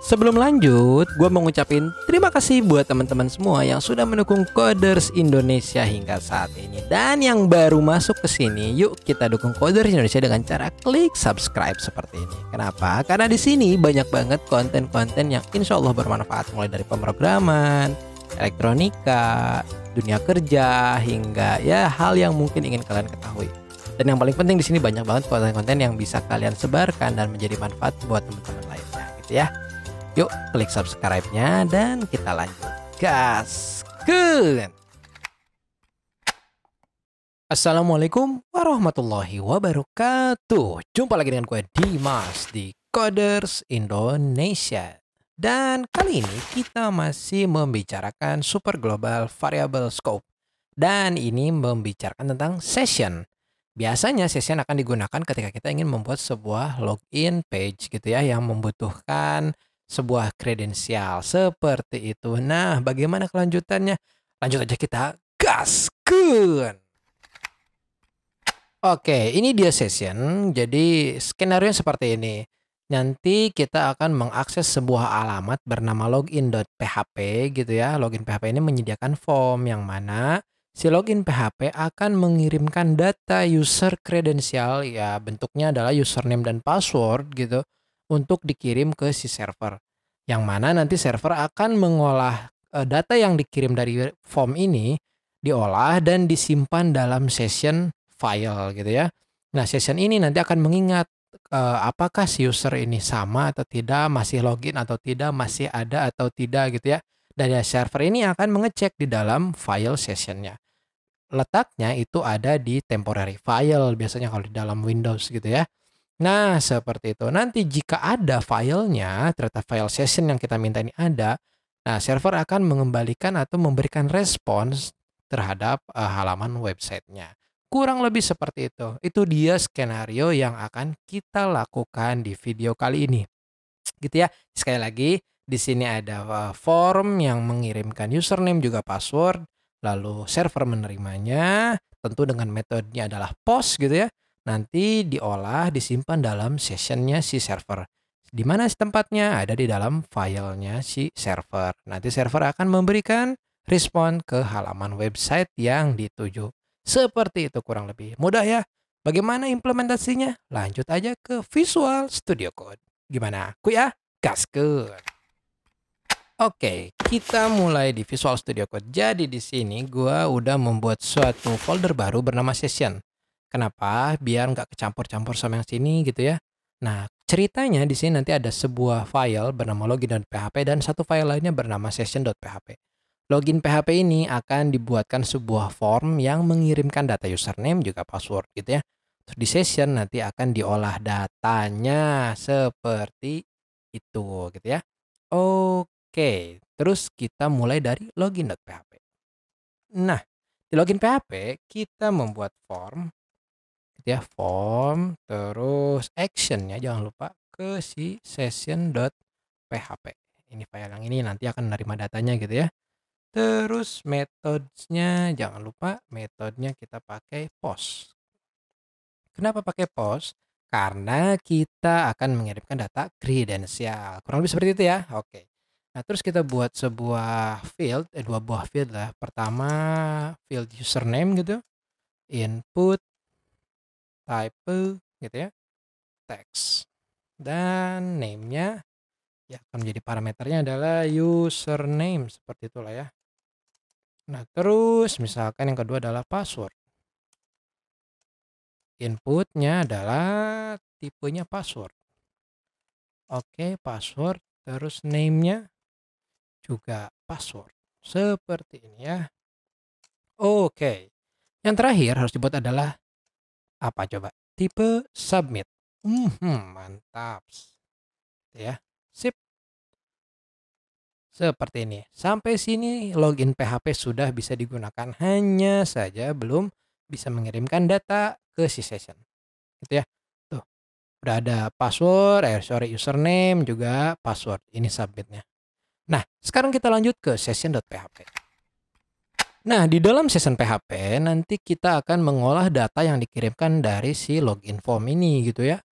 Sebelum lanjut, gue mau ngucapin terima kasih buat teman-teman semua yang sudah mendukung Coders Indonesia hingga saat ini. Dan yang baru masuk ke sini, yuk kita dukung Coders Indonesia dengan cara klik subscribe seperti ini. Kenapa? Karena di sini banyak banget konten-konten yang insya Allah bermanfaat, mulai dari pemrograman, elektronika, dunia kerja, hingga ya hal yang mungkin ingin kalian ketahui. Dan yang paling penting di sini banyak banget konten-konten yang bisa kalian sebarkan dan menjadi manfaat buat teman-teman lainnya, gitu ya. Yuk klik subscribe-nya dan kita lanjut. Gaskeun. Assalamualaikum warahmatullahi wabarakatuh. Jumpa lagi dengan gue Dimas di Coders Indonesia. Dan kali ini kita masih membicarakan Super Global Variable Scope. Dan ini membicarakan tentang session. Biasanya session akan digunakan ketika kita ingin membuat sebuah login page gitu ya, yang membutuhkan sebuah kredensial seperti itu. Nah, bagaimana kelanjutannya? Lanjut aja kita gaskeun. Oke, ini dia session. Jadi skenario seperti ini. Nanti kita akan mengakses sebuah alamat bernama login.php gitu ya. Login PHP ini menyediakan form yang mana si login PHP akan mengirimkan data user kredensial, ya bentuknya adalah username dan password gitu, untuk dikirim ke si server. Yang mana nanti server akan mengolah data yang dikirim dari form ini, diolah dan disimpan dalam session file gitu ya. Nah, session ini nanti akan mengingat apakah si user ini sama atau tidak, masih login atau tidak, masih ada atau tidak gitu ya. Dan ya server ini akan mengecek di dalam file sessionnya. Letaknya itu ada di temporary file biasanya kalau di dalam Windows gitu ya. Nah, seperti itu. Nanti jika ada filenya, ternyata file session yang kita minta ini ada, nah server akan mengembalikan atau memberikan respons terhadap halaman websitenya. Kurang lebih seperti itu. Itu dia skenario yang akan kita lakukan di video kali ini. Gitu ya. Sekali lagi, di sini ada form yang mengirimkan username juga password, lalu server menerimanya, tentu dengan metodenya adalah post gitu ya. Nanti diolah, disimpan dalam sessionnya si server. Di mana tempatnya? Ada di dalam filenya si server. Nanti server akan memberikan respon ke halaman website yang dituju. Seperti itu kurang lebih. Mudah ya? Bagaimana implementasinya? Lanjut aja ke Visual Studio Code. Gimana? Ya? Gaskeun. Oke, kita mulai di Visual Studio Code. Jadi di sini gua udah membuat suatu folder baru bernama Session. Kenapa? Biar nggak kecampur-campur sama yang sini gitu ya. Nah, ceritanya di sini nanti ada sebuah file bernama login.php dan satu file lainnya bernama session.php. Login PHP ini akan dibuatkan sebuah form yang mengirimkan data username juga password gitu ya. Terus di session nanti akan diolah datanya seperti itu gitu ya. Oke, terus kita mulai dari login.php. Nah, di login PHP kita membuat form gitu ya, form terus actionnya jangan lupa ke si session.php. Ini file yang ini nanti akan menerima datanya gitu ya. Terus metodenya jangan lupa metodenya kita pakai post. Kenapa pakai post? Karena kita akan mengirimkan data kredensial. Kurang lebih seperti itu ya. Oke. Nah, terus kita buat sebuah field, dua buah field lah. Pertama field username gitu, input, type gitu ya, text. Dan name-nya ya akan menjadi parameternya adalah username seperti itulah ya. Nah, terus misalkan yang kedua adalah password. Inputnya adalah tipenya password. Oke, password. Terus name-nya juga password. Seperti ini ya. Oke. Yang terakhir harus dibuat adalah apa coba? Tipe submit. Mantap. Ya. Sip. Seperti ini. Sampai sini login PHP sudah bisa digunakan. Hanya saja belum bisa mengirimkan data ke si session. Gitu ya. Tuh. Udah ada password, username juga password. Ini submitnya. Nah, sekarang kita lanjut ke session.php. Nah, di dalam session PHP nanti kita akan mengolah data yang dikirimkan dari si login form ini gitu ya.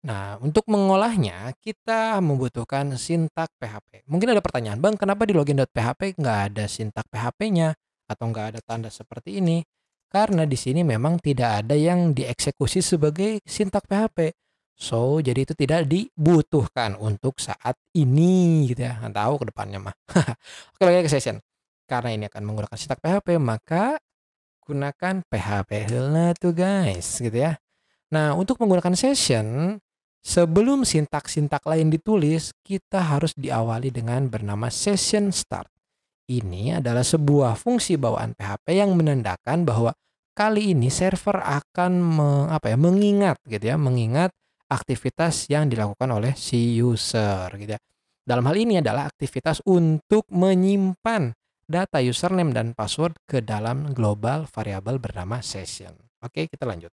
Nah, untuk mengolahnya kita membutuhkan sintak PHP. Mungkin ada pertanyaan, "Bang, kenapa di login.php nggak ada sintak PHP-nya atau nggak ada tanda seperti ini?" Karena di sini memang tidak ada yang dieksekusi sebagai sintak PHP. So, jadi itu tidak dibutuhkan untuk saat ini gitu ya. Nggak tahu ke depannya mah. Oke, balik ke session. Karena ini akan menggunakan sintak PHP, maka gunakan PHP heula tuh guys, gitu ya. Nah, untuk menggunakan session, sebelum sintak-sintak lain ditulis, kita harus diawali dengan bernama session start. Ini adalah sebuah fungsi bawaan PHP yang menandakan bahwa kali ini server akan mengingat gitu ya, mengingat aktivitas yang dilakukan oleh si user gitu ya. Dalam hal ini adalah aktivitas untuk menyimpan data username dan password ke dalam global variabel bernama session. Oke, kita lanjut.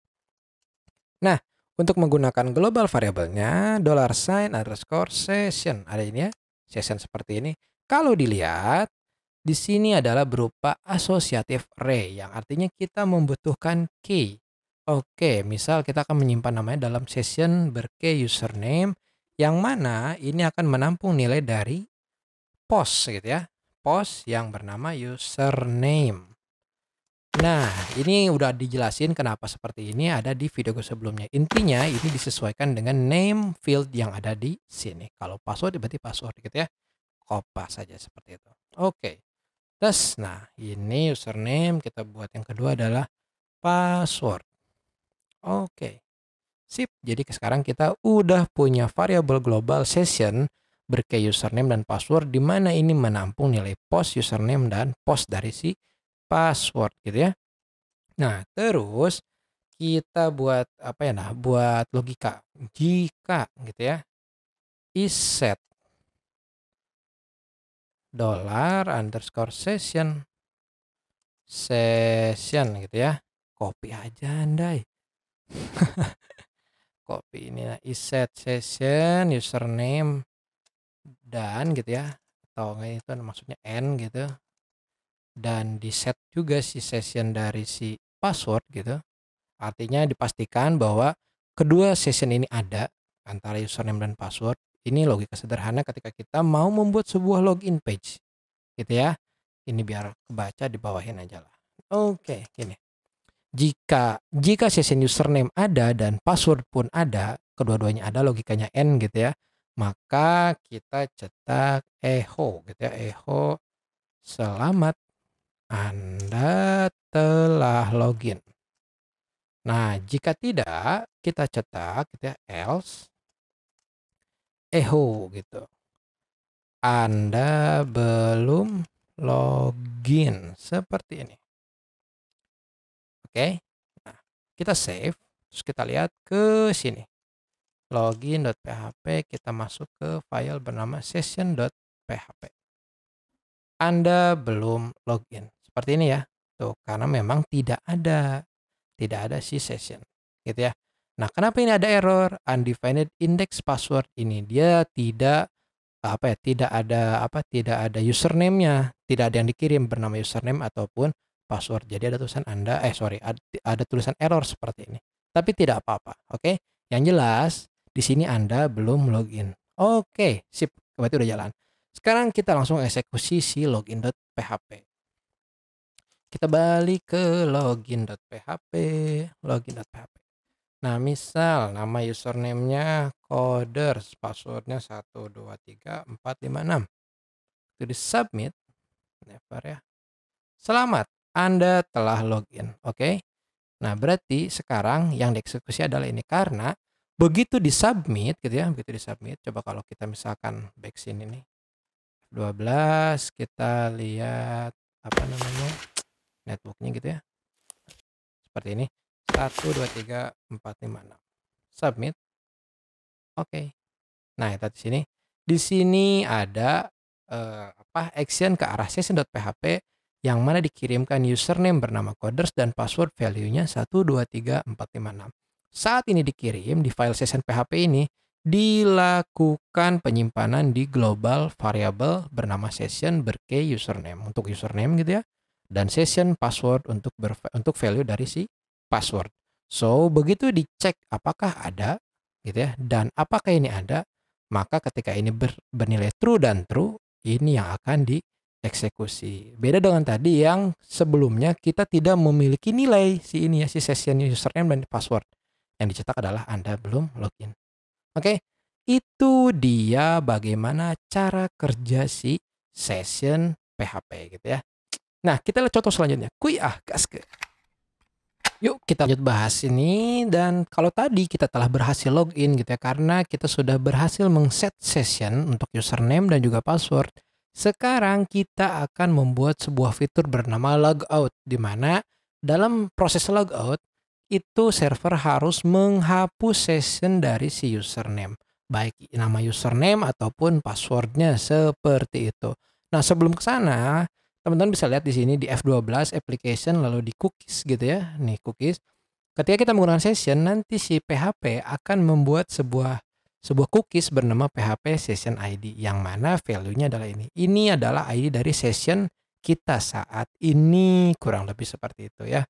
Nah, untuk menggunakan global variabelnya $_session. Ada ini ya, session seperti ini. Kalau dilihat, di sini adalah berupa associative array yang artinya kita membutuhkan key. Oke, misal kita akan menyimpan namanya dalam session berkey username yang mana ini akan menampung nilai dari post gitu ya. Post yang bernama username. Nah, ini udah dijelasin kenapa seperti ini ada di video gue sebelumnya. Intinya ini disesuaikan dengan name field yang ada di sini. Kalau password berarti password gitu ya. Kopas saja seperti itu. Oke. Terus, nah ini username, kita buat yang kedua adalah password. Oke. Sip. Jadi sekarang kita udah punya variabel global session berkey username dan password di mana ini menampung nilai post username dan post dari si password gitu ya. Nah, terus kita buat apa ya, nah, buat logika. Jika gitu ya, is set $_session gitu ya. Copy aja andai. Copy ini ya, is set session username dan gitu ya. Atau itu maksudnya n gitu. Dan di set juga si session dari si password gitu. Artinya dipastikan bahwa kedua session ini ada antara username dan password. Ini logika sederhana ketika kita mau membuat sebuah login page gitu ya. Ini biar kebaca di bawahin aja lah. Oke, gini. Jika session username ada dan password pun ada, kedua-duanya ada, logikanya n gitu ya. Maka kita cetak echo gitu ya. Echo selamat Anda telah login. Nah, jika tidak, kita cetak gitu ya, else echo gitu. Anda belum login seperti ini. Oke. Nah, kita save, terus kita lihat ke sini. Login.php, kita masuk ke file bernama session.php. Anda belum login. Seperti ini ya. Tuh, karena memang tidak ada si session gitu ya. Nah, kenapa ini ada error? Undefined index password ini dia tidak tidak ada username-nya, tidak ada yang dikirim bernama username ataupun password. Jadi ada tulisan ada tulisan error seperti ini. Tapi tidak apa-apa, oke? Yang jelas di sini Anda belum login. Oke, sip. Berarti udah jalan. Sekarang kita langsung eksekusi si login.php. Kita balik ke login.php. Nah, misal nama username-nya coders, passwordnya 123456. Itu di submit, never ya. Selamat, Anda telah login. Oke. Nah, berarti sekarang yang dieksekusi adalah ini karena begitu disubmit gitu ya, begitu disubmit. Coba kalau kita misalkan back sini nih. 12 kita lihat apa namanya? Networknya gitu ya. Seperti ini. 123456. Submit. Oke. Nah, di sini. Di sini ada action ke arah session.php yang mana dikirimkan username bernama coders dan password value-nya 123456. Saat ini dikirim di file session PHP ini dilakukan penyimpanan di global variable bernama session berkey username untuk username gitu ya, dan session password untuk value dari si password. So, begitu dicek apakah ada gitu ya. Dan apakah ini ada? Maka ketika ini bernilai true dan true, ini yang akan dieksekusi. Beda dengan tadi yang sebelumnya kita tidak memiliki nilai si ini ya, si session username dan password. Yang dicetak adalah Anda belum login. Oke, itu dia bagaimana cara kerja si session PHP gitu ya. Nah, kita lihat contoh selanjutnya. Gaske. Yuk kita lanjut bahas ini, dan kalau tadi kita telah berhasil login gitu ya, karena kita sudah berhasil mengset session untuk username dan juga password. Sekarang kita akan membuat sebuah fitur bernama logout, di mana dalam proses logout itu server harus menghapus session dari si username, baik nama username ataupun passwordnya seperti itu. Nah, sebelum ke sana, teman-teman bisa lihat di sini di F12 application lalu di cookies gitu ya. Nih cookies. Ketika kita menggunakan session, nanti si PHP akan membuat sebuah cookies bernama PHP session ID, yang mana value-nya adalah ini. Ini adalah ID dari session kita saat ini, kurang lebih seperti itu ya.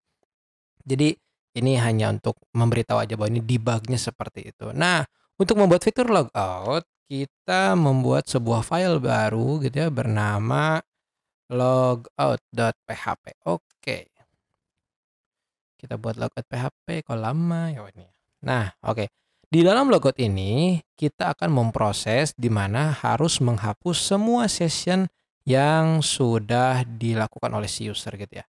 Jadi ini hanya untuk memberitahu aja bahwa ini debug-nya seperti itu. Nah, untuk membuat fitur logout, kita membuat sebuah file baru gitu ya bernama logout.php. Oke. Kita buat logout PHP, kok lama ya ini. Nah, oke. Di dalam logout ini kita akan memproses di mana harus menghapus semua session yang sudah dilakukan oleh si user gitu ya.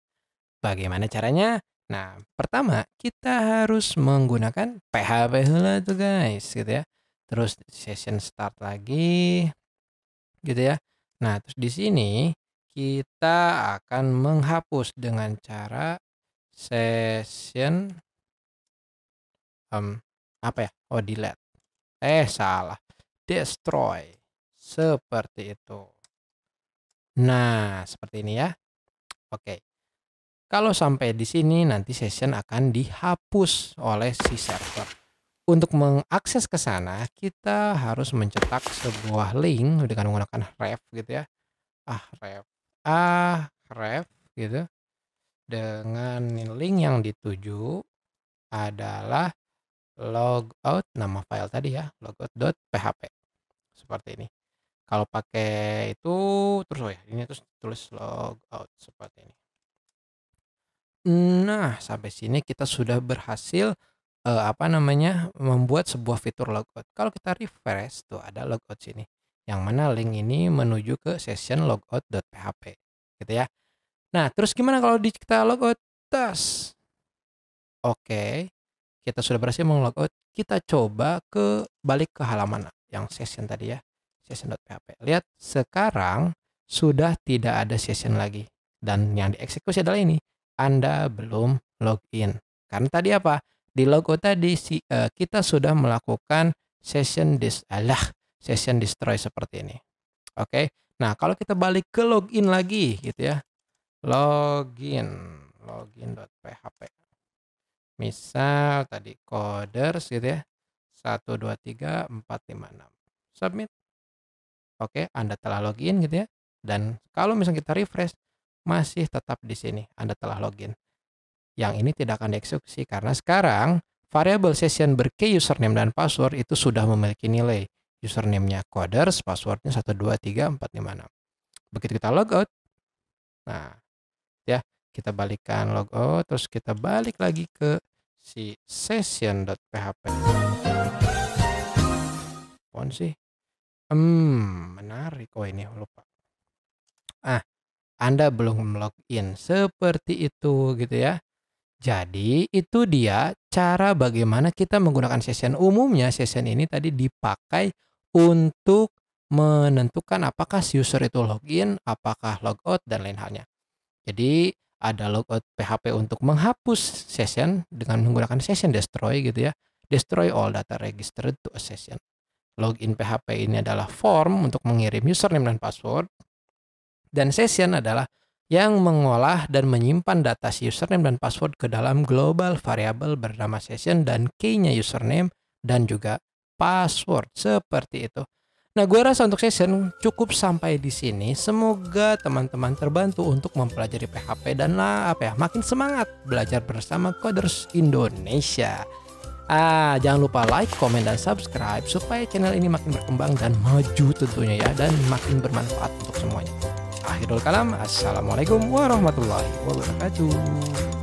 Bagaimana caranya? Nah, pertama kita harus menggunakan PHP heula tuh guys gitu ya. Terus session start lagi gitu ya. Nah, terus di sini kita akan menghapus dengan cara session apa ya? Oh, delete. Salah. Destroy. Seperti itu. Nah, seperti ini ya. Oke. Kalau sampai di sini nanti session akan dihapus oleh si server. Untuk mengakses ke sana, kita harus mencetak sebuah link dengan menggunakan ref gitu ya. Ref gitu. Dengan link yang dituju adalah logout, nama file tadi ya, logout.php. Seperti ini. Kalau pakai itu terus ini terus tulis logout seperti ini. Nah, sampai sini kita sudah berhasil membuat sebuah fitur logout. Kalau kita refresh tuh ada logout sini. Yang mana link ini menuju ke session logout.php gitu ya. Nah, terus gimana kalau kita logout? Oke, kita sudah berhasil meng-logout. Kita coba balik ke halaman yang session tadi ya, session.php. Lihat, sekarang sudah tidak ada session lagi. Dan yang dieksekusi adalah ini, Anda belum login. Karena tadi apa? Di logout tadi kita sudah melakukan session destroy seperti ini. Oke. Nah, kalau kita balik ke login lagi gitu ya. Login.php. Misal tadi coders gitu ya. 1 2 3 4 5 6. Submit. Oke, Anda telah login gitu ya. Dan kalau misalnya kita refresh masih tetap di sini Anda telah login. Yang ini tidak akan dieksekusi karena sekarang variabel session berkey username dan password itu sudah memiliki nilai. Username-nya coders, passwordnya 1 2 3 4 5 6. Begitu kita logout. Nah, ya, kita balikkan logout, terus kita balik lagi ke si session.php. Apaan sih? Menarik. Oh, ini lupa. Anda belum login. Seperti itu gitu ya. Jadi itu dia cara bagaimana kita menggunakan session. Umumnya session ini tadi dipakai untuk menentukan apakah si user itu login, apakah logout, dan lain halnya. Jadi ada logout PHP untuk menghapus session dengan menggunakan session destroy gitu ya. Destroy all data registered to a session. Login PHP ini adalah form untuk mengirim username dan password. Dan session adalah yang mengolah dan menyimpan data si username dan password ke dalam global variable bernama session dan key-nya username dan juga password. Seperti itu. Nah, gue rasa untuk session cukup sampai di sini. Semoga teman-teman terbantu untuk mempelajari PHP dan makin semangat belajar bersama Coders Indonesia. Jangan lupa like, komen, dan subscribe supaya channel ini makin berkembang dan maju tentunya ya, dan makin bermanfaat untuk semuanya. Akhirul kalam, assalamualaikum warahmatullahi wabarakatuh.